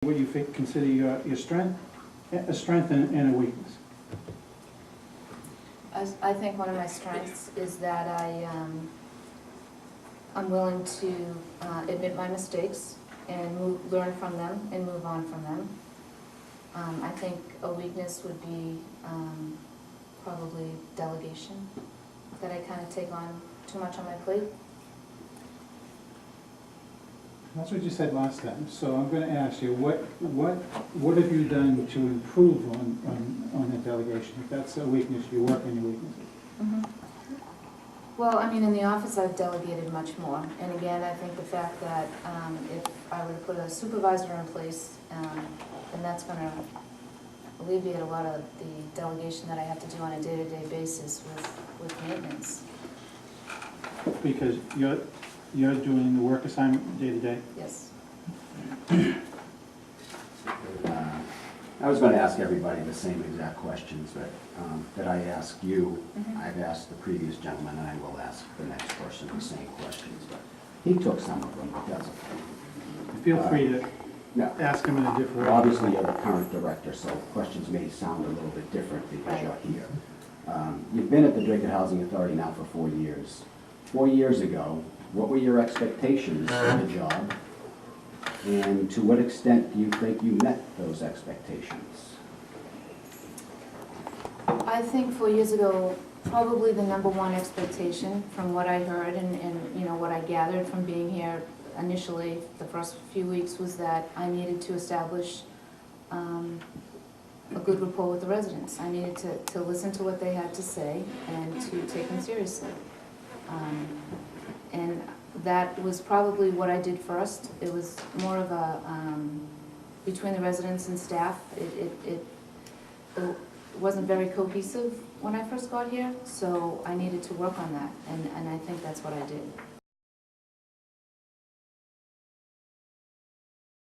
what you consider your strength, a strength and a weakness. I think one of my strengths is that I'm willing to admit my mistakes and learn from them and move on from them. I think a weakness would be probably delegation, that I kind of take on too much on my plate. That's what you said last time, so I'm going to ask you, what have you done to improve on that delegation? If that's a weakness, you work on your weaknesses. Mm-hmm. Well, I mean, in the office I've delegated much more, and again, I think the fact that if I were to put a supervisor in place, then that's going to alleviate a lot of the delegation that I have to do on a day-to-day basis with maintenance. Because you're doing the work assignment day to day? Yes. I was going to ask everybody the same exact questions that I asked you. Mm-hmm. I've asked the previous gentleman, and I will ask the next person the same questions. But he took some of them, but that's okay. Feel free to No. ask them in a different way. Obviously, you're the current director, so questions may sound a little bit different because Right. you're here. You've been at the Draycote Housing Authority now for 4 years. 4 years ago, what were your expectations for the job? And to what extent do you think you met those expectations? I think 4 years ago, probably the number one expectation from what I heard and you know, what I gathered from being here initially, the first few weeks, was that I needed to establish a good rapport with the residents. I needed to listen to what they had to say and to take them seriously. And that was probably what I did first. It was more of a, between the residents and staff, it wasn't very cohesive when I first got here, so I needed to work on that, and I think that's what I did.